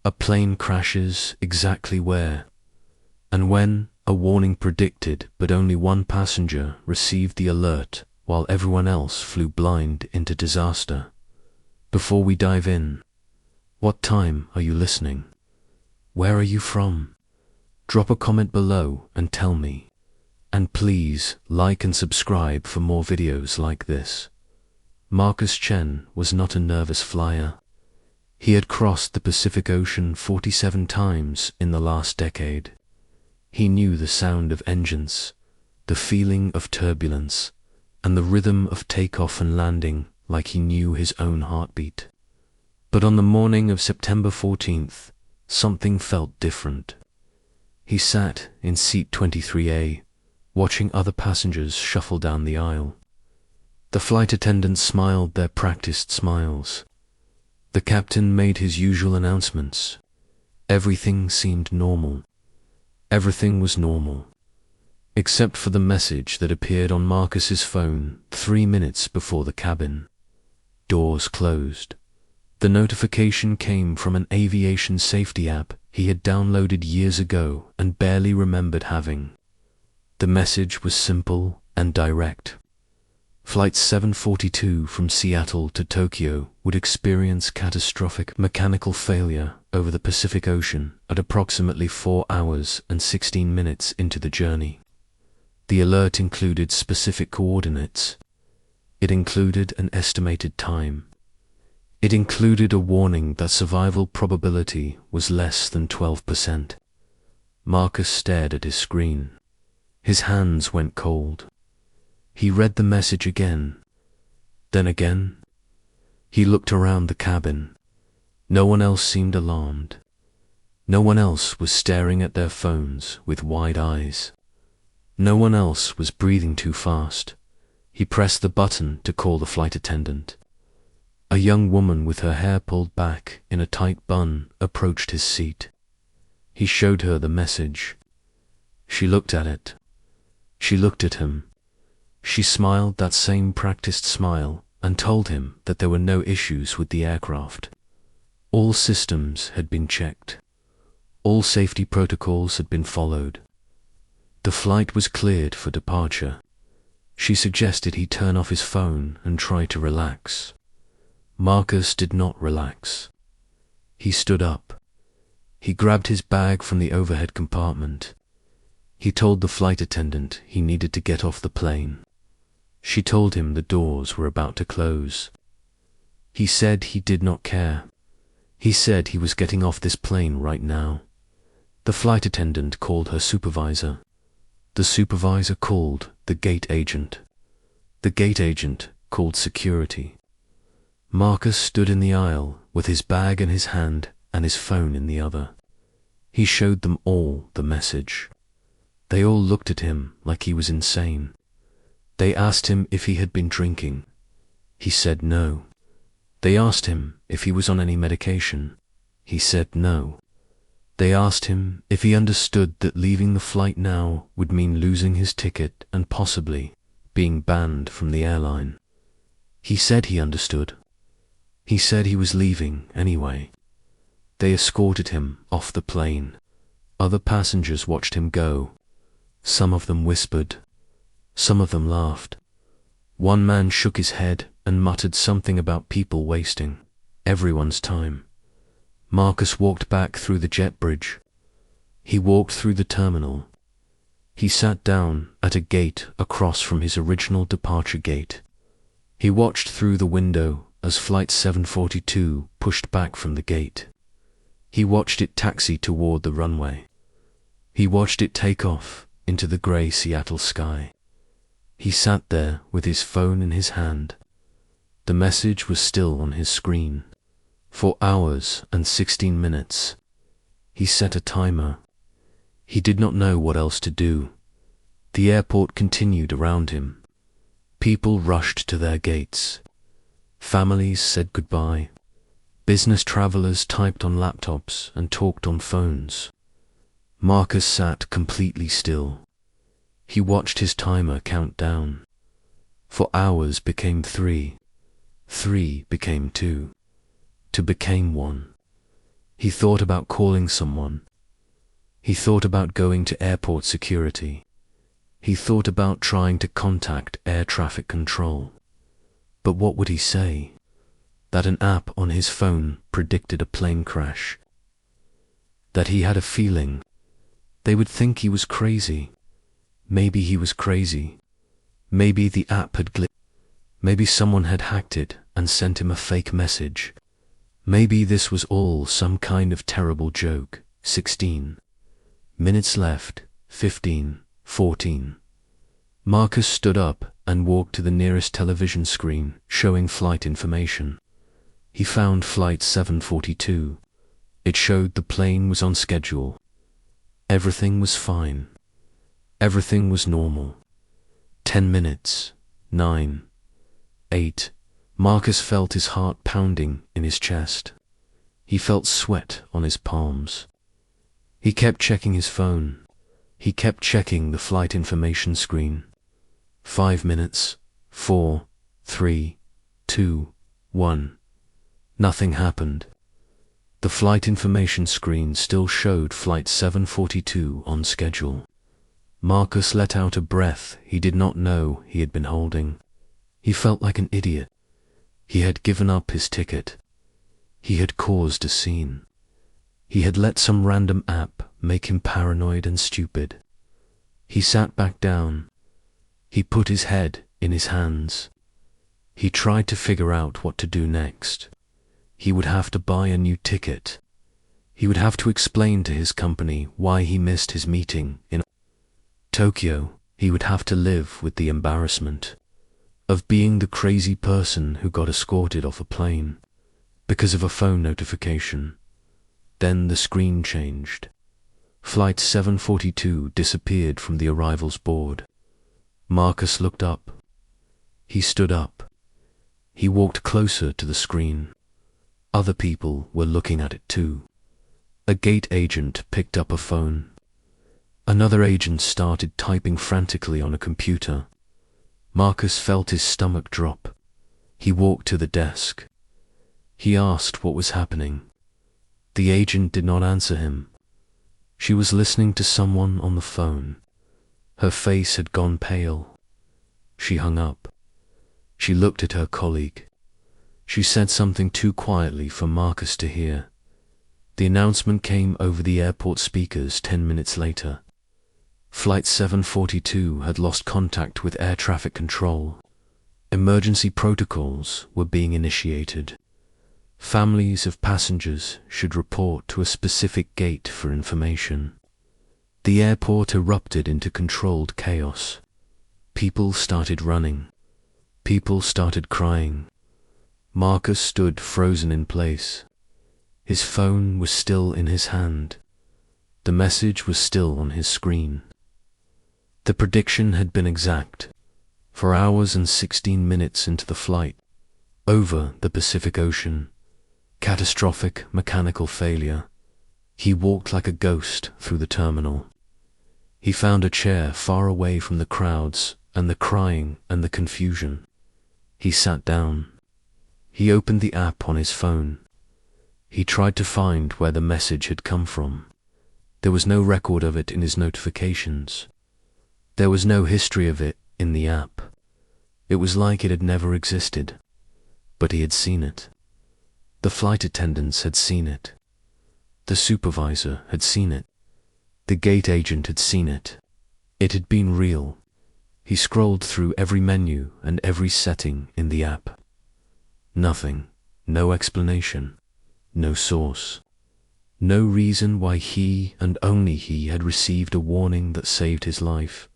A plane crashes exactly where and when a warning predicted, but only one passenger received the alert while everyone else flew blind into disaster. Before we dive in, what time are you listening? Where are you from? Drop a comment below and tell me. And please like and subscribe for more videos like this. Marcus Chen was not a nervous flyer. He had crossed the Pacific Ocean 47 times in the last decade. He knew the sound of engines, the feeling of turbulence, and the rhythm of takeoff and landing like he knew his own heartbeat. But on the morning of September 14th, something felt different. He sat in seat 23A, watching other passengers shuffle down the aisle. The flight attendants smiled their practiced smiles. The captain made his usual announcements. Everything seemed normal. Everything was normal, except for the message that appeared on Marcus's phone 3 minutes before the cabin. Doors closed. The notification came from an aviation safety app he had downloaded years ago and barely remembered having. The message was simple and direct. Flight 742 from Seattle to Tokyo would experience catastrophic mechanical failure over the Pacific Ocean at approximately 4 hours and 16 minutes into the journey. The alert included specific coordinates. It included an estimated time. It included a warning that survival probability was less than 12%. Marcus stared at his screen. His hands went cold. He read the message again, then again. He looked around the cabin. No one else seemed alarmed. No one else was staring at their phones with wide eyes. No one else was breathing too fast. He pressed the button to call the flight attendant. A young woman with her hair pulled back in a tight bun approached his seat. He showed her the message. She looked at it. She looked at him. She smiled that same practiced smile and told him that there were no issues with the aircraft. All systems had been checked. All safety protocols had been followed. The flight was cleared for departure. She suggested he turn off his phone and try to relax. Marcus did not relax. He stood up. He grabbed his bag from the overhead compartment. He told the flight attendant he needed to get off the plane. She told him the doors were about to close. He said he did not care. He said he was getting off this plane right now. The flight attendant called her supervisor. The supervisor called the gate agent. The gate agent called security. Marcus stood in the aisle with his bag in his hand and his phone in the other. He showed them all the message. They all looked at him like he was insane. They asked him if he had been drinking. He said no. They asked him if he was on any medication. He said no. They asked him if he understood that leaving the flight now would mean losing his ticket and possibly being banned from the airline. He said he understood. He said he was leaving anyway. They escorted him off the plane. Other passengers watched him go. Some of them whispered. Some of them laughed. One man shook his head and muttered something about people wasting everyone's time. Marcus walked back through the jet bridge. He walked through the terminal. He sat down at a gate across from his original departure gate. He watched through the window as Flight 742 pushed back from the gate. He watched it taxi toward the runway. He watched it take off into the grey Seattle sky. He sat there with his phone in his hand. The message was still on his screen. 4 hours and 16 minutes. He set a timer. He did not know what else to do. The airport continued around him. People rushed to their gates. Families said goodbye. Business travelers typed on laptops and talked on phones. Marcus sat completely still. He watched his timer count down. 4 hours became 3. 3 became 2. 2 became 1. He thought about calling someone. He thought about going to airport security. He thought about trying to contact air traffic control. But what would he say? That an app on his phone predicted a plane crash. That he had a feeling they would think he was crazy. Maybe he was crazy. Maybe the app had glitched. Maybe someone had hacked it and sent him a fake message. Maybe this was all some kind of terrible joke. 16 minutes left. 15, 14. Marcus stood up and walked to the nearest television screen showing flight information. He found flight 742. It showed the plane was on schedule. Everything was fine. Everything was normal. 10 minutes. 9. 8. Marcus felt his heart pounding in his chest. He felt sweat on his palms. He kept checking his phone. He kept checking the flight information screen. 5 minutes. 4, 3, 2, 1. Nothing happened. The flight information screen still showed flight 742 on schedule. Marcus let out a breath he did not know he had been holding. He felt like an idiot. He had given up his ticket. He had caused a scene. He had let some random app make him paranoid and stupid. He sat back down. He put his head in his hands. He tried to figure out what to do next. He would have to buy a new ticket. He would have to explain to his company why he missed his meeting in Tokyo. He would have to live with the embarrassment of being the crazy person who got escorted off a plane because of a phone notification. Then the screen changed. Flight 742 disappeared from the arrivals board. Marcus looked up. He stood up. He walked closer to the screen. Other people were looking at it too. A gate agent picked up a phone. Another agent started typing frantically on a computer. Marcus felt his stomach drop. He walked to the desk. He asked what was happening. The agent did not answer him. She was listening to someone on the phone. Her face had gone pale. She hung up. She looked at her colleague. She said something too quietly for Marcus to hear. The announcement came over the airport speakers 10 minutes later. Flight 742 had lost contact with air traffic control. Emergency protocols were being initiated. Families of passengers should report to a specific gate for information. The airport erupted into controlled chaos. People started running. People started crying. Marcus stood frozen in place. His phone was still in his hand. The message was still on his screen. The prediction had been exact. For hours and 16 minutes into the flight, over the Pacific Ocean, catastrophic mechanical failure. He walked like a ghost through the terminal. He found a chair far away from the crowds and the crying and the confusion. He sat down. He opened the app on his phone. He tried to find where the message had come from. There was no record of it in his notifications. There was no history of it in the app. It was like it had never existed. But he had seen it. The flight attendants had seen it. The supervisor had seen it. The gate agent had seen it. It had been real. He scrolled through every menu and every setting in the app. Nothing. No explanation. No source. No reason why he and only he had received a warning that saved his life.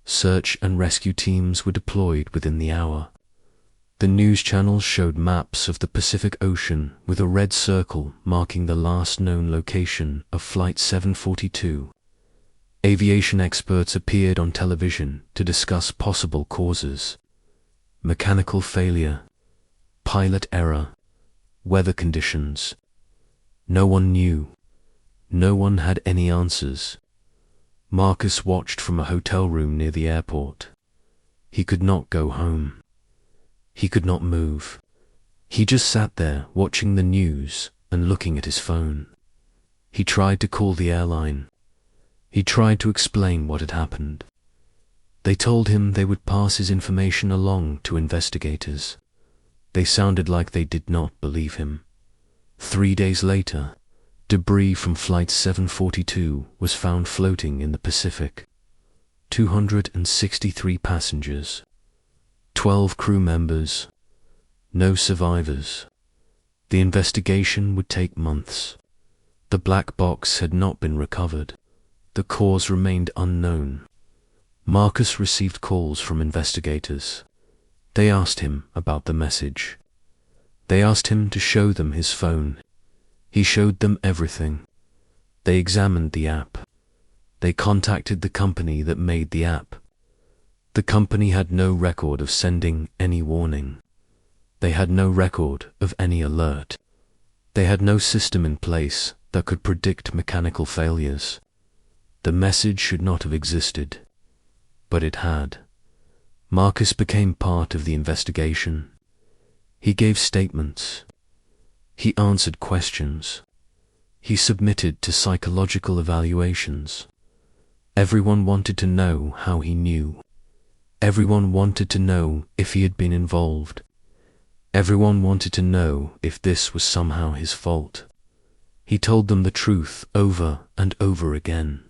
Search and rescue teams were deployed within the hour. The news channels showed maps of the Pacific Ocean with a red circle marking the last known location of Flight 742. Aviation experts appeared on television to discuss possible causes. Mechanical failure, pilot error, weather conditions. No one knew. No one had any answers. Marcus watched from a hotel room near the airport. He could not go home. He could not move. He just sat there watching the news and looking at his phone. He tried to call the airline. He tried to explain what had happened. They told him they would pass his information along to investigators. They sounded like they did not believe him. 3 days later, debris from Flight 742 was found floating in the Pacific. 263 passengers, 12 crew members, no survivors. The investigation would take months. The black box had not been recovered. The cause remained unknown. Marcus received calls from investigators. They asked him about the message. They asked him to show them his phone. He showed them everything. They examined the app. They contacted the company that made the app. The company had no record of sending any warning. They had no record of any alert. They had no system in place that could predict mechanical failures. The message should not have existed, but it had. Marcus became part of the investigation. He gave statements. He answered questions. He submitted to psychological evaluations. Everyone wanted to know how he knew. Everyone wanted to know if he had been involved. Everyone wanted to know if this was somehow his fault. He told them the truth over and over again.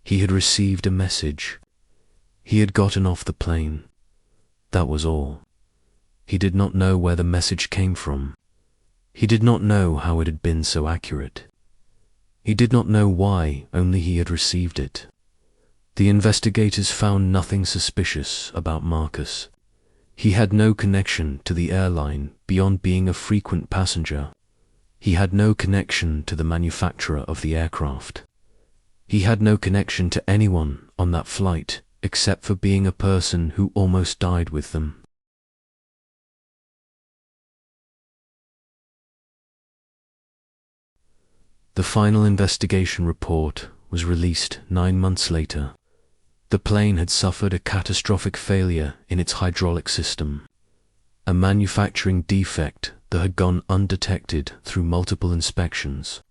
He had received a message. He had gotten off the plane. That was all. He did not know where the message came from. He did not know how it had been so accurate. He did not know why, only he had received it. The investigators found nothing suspicious about Marcus. He had no connection to the airline beyond being a frequent passenger. He had no connection to the manufacturer of the aircraft. He had no connection to anyone on that flight except for being a person who almost died with them. The final investigation report was released 9 months later. The plane had suffered a catastrophic failure in its hydraulic system, a manufacturing defect that had gone undetected through multiple inspections.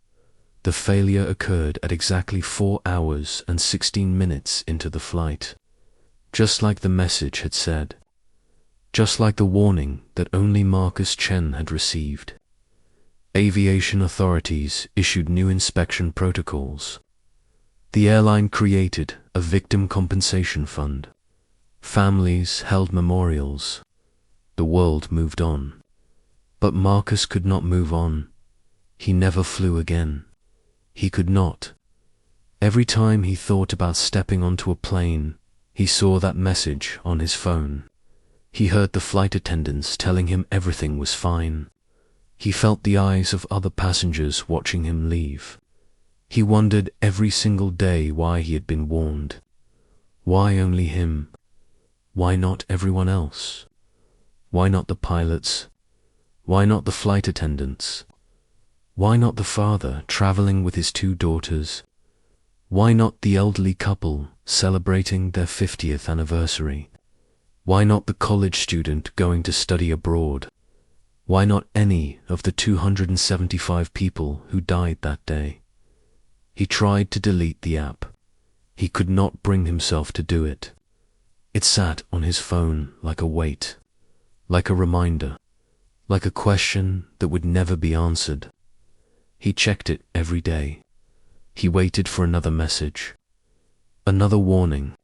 The failure occurred at exactly 4 hours and 16 minutes into the flight, just like the message had said, just like the warning that only Marcus Chen had received. Aviation authorities issued new inspection protocols. The airline created a victim compensation fund. Families held memorials. The world moved on. But Marcus could not move on. He never flew again. He could not. Every time he thought about stepping onto a plane, he saw that message on his phone. He heard the flight attendants telling him everything was fine. He felt the eyes of other passengers watching him leave. He wondered every single day why he had been warned. Why only him? Why not everyone else? Why not the pilots? Why not the flight attendants? Why not the father traveling with his 2 daughters? Why not the elderly couple celebrating their 50th anniversary? Why not the college student going to study abroad? Why not any of the 275 people who died that day? He tried to delete the app. He could not bring himself to do it. It sat on his phone like a weight, like a reminder, like a question that would never be answered. He checked it every day. He waited for another message, another warning,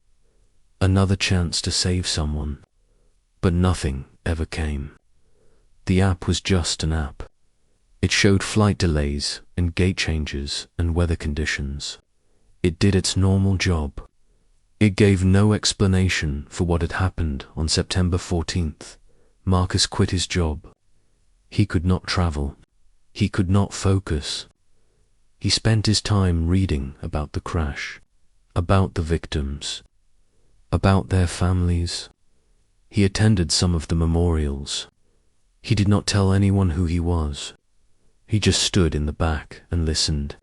another chance to save someone, but nothing ever came. The app was just an app. It showed flight delays and gate changes and weather conditions. It did its normal job. It gave no explanation for what had happened on September 14th. Marcus quit his job. He could not travel. He could not focus. He spent his time reading about the crash, about the victims, about their families. He attended some of the memorials. He did not tell anyone who he was. He just stood in the back and listened.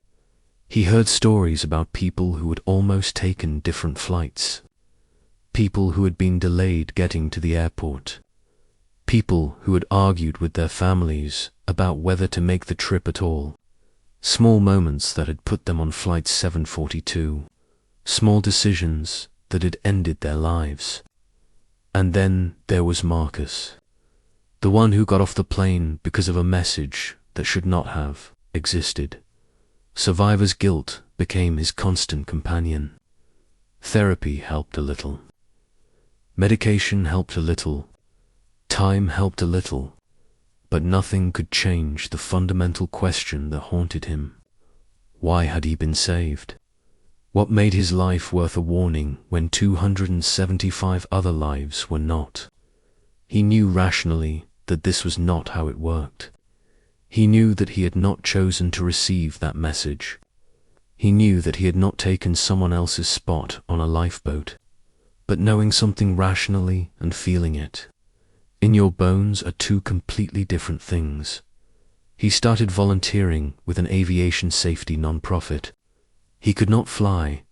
He heard stories about people who had almost taken different flights, people who had been delayed getting to the airport, people who had argued with their families about whether to make the trip at all. Small moments that had put them on Flight 742. Small decisions that had ended their lives. And then there was Marcus, the one who got off the plane because of a message that should not have existed. Survivor's guilt became his constant companion. Therapy helped a little. Medication helped a little. Time helped a little. But nothing could change the fundamental question that haunted him. Why had he been saved? What made his life worth a warning when 275 other lives were not? He knew rationally that this was not how it worked. He knew that he had not chosen to receive that message. He knew that he had not taken someone else's spot on a lifeboat. But knowing something rationally and feeling it, in your bones, are two completely different things. He started volunteering with an aviation safety non-profit. He could not fly,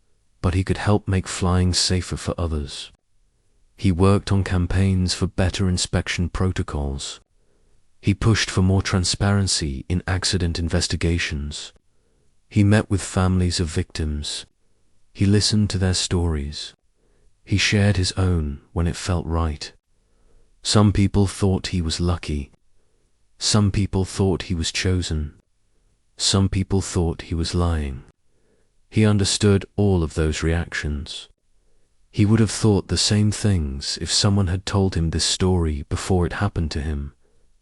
but he could help make flying safer for others. He worked on campaigns for better inspection protocols. He pushed for more transparency in accident investigations. He met with families of victims. He listened to their stories. He shared his own when it felt right. Some people thought he was lucky. Some people thought he was chosen. Some people thought he was lying. He understood all of those reactions. He would have thought the same things if someone had told him this story before it happened to him.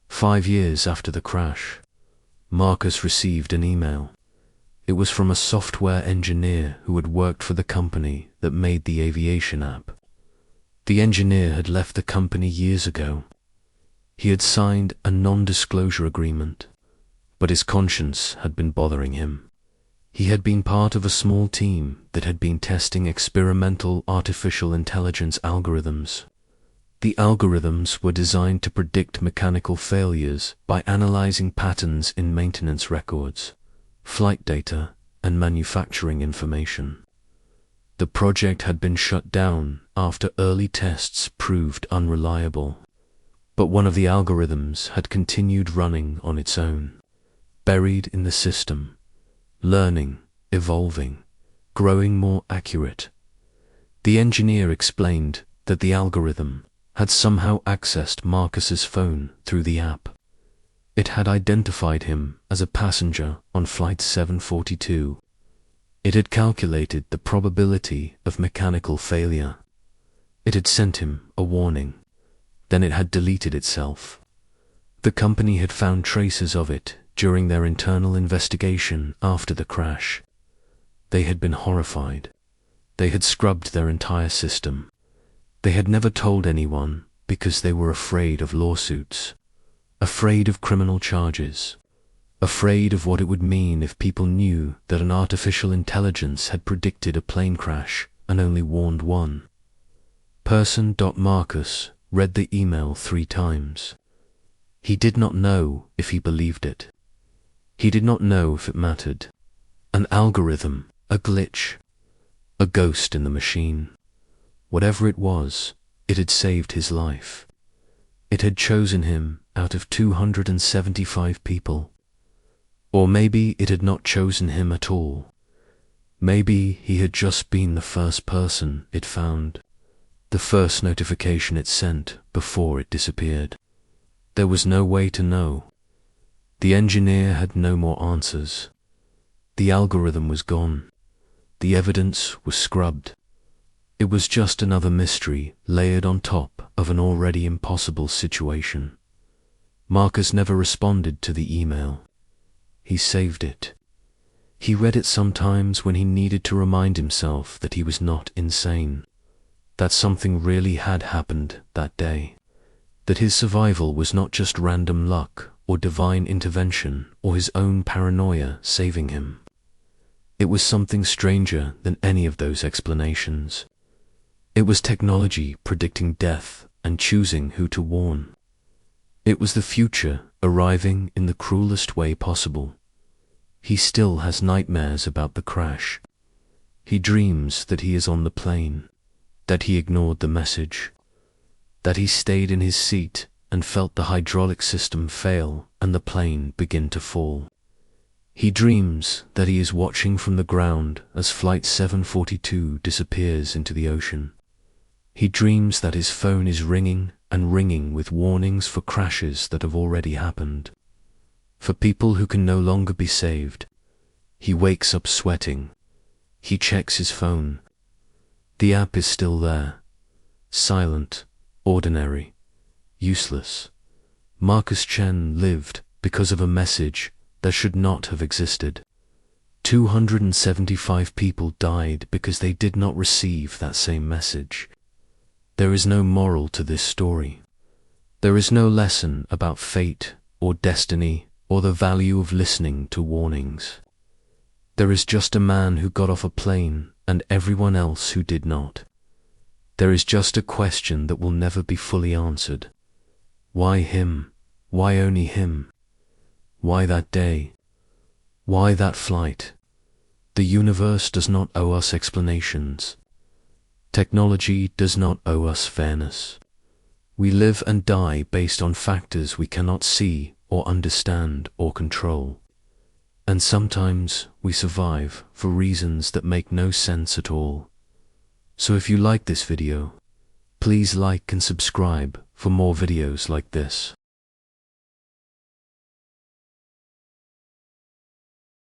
5 years after the crash, Marcus received an email. It was from a software engineer who had worked for the company that made the Aviation app. The engineer had left the company years ago. He had signed a non-disclosure agreement, but his conscience had been bothering him. He had been part of a small team that had been testing experimental artificial intelligence algorithms. The algorithms were designed to predict mechanical failures by analyzing patterns in maintenance records, flight data, and manufacturing information. The project had been shut down after early tests proved unreliable, but one of the algorithms had continued running on its own, buried in the system, learning, evolving, growing more accurate. The engineer explained that the algorithm had somehow accessed Marcus's phone through the app. It had identified him as a passenger on Flight 742. It had calculated the probability of mechanical failure. It had sent him a warning. Then it had deleted itself. The company had found traces of it during their internal investigation after the crash. They had been horrified. They had scrubbed their entire system. They had never told anyone because they were afraid of lawsuits, afraid of criminal charges, afraid of what it would mean if people knew that an artificial intelligence had predicted a plane crash and only warned one. Marcus read the email 3 times. He did not know if he believed it. He did not know if it mattered. An algorithm, a glitch, a ghost in the machine. Whatever it was, it had saved his life. It had chosen him out of 275 people. Or maybe it had not chosen him at all. Maybe he had just been the first person it found, the first notification it sent before it disappeared. There was no way to know. The engineer had no more answers. The algorithm was gone. The evidence was scrubbed. It was just another mystery layered on top of an already impossible situation. Marcus never responded to the email. He saved it. He read it sometimes when he needed to remind himself that he was not insane, that something really had happened that day, that his survival was not just random luck or divine intervention or his own paranoia saving him. It was something stranger than any of those explanations. It was technology predicting death and choosing who to warn. It was the future arriving in the cruelest way possible. He still has nightmares about the crash. He dreams that he is on the plane, that he ignored the message, that he stayed in his seat and felt the hydraulic system fail and the plane begin to fall. He dreams that he is watching from the ground as Flight 742 disappears into the ocean. He dreams that his phone is ringing and ringing with warnings for crashes that have already happened, for people who can no longer be saved. He wakes up sweating. He checks his phone. The app is still there, silent, ordinary, useless. Marcus Chen lived because of a message that should not have existed. 275 people died because they did not receive that same message. There is no moral to this story. There is no lesson about fate or destiny or the value of listening to warnings. There is just a man who got off a plane and everyone else who did not. There is just a question that will never be fully answered. Why him? Why only him? Why that day? Why that flight? The universe does not owe us explanations. Technology does not owe us fairness. We live and die based on factors we cannot see or understand or control. And sometimes we survive for reasons that make no sense at all. So if you like this video, please like and subscribe for more videos like this.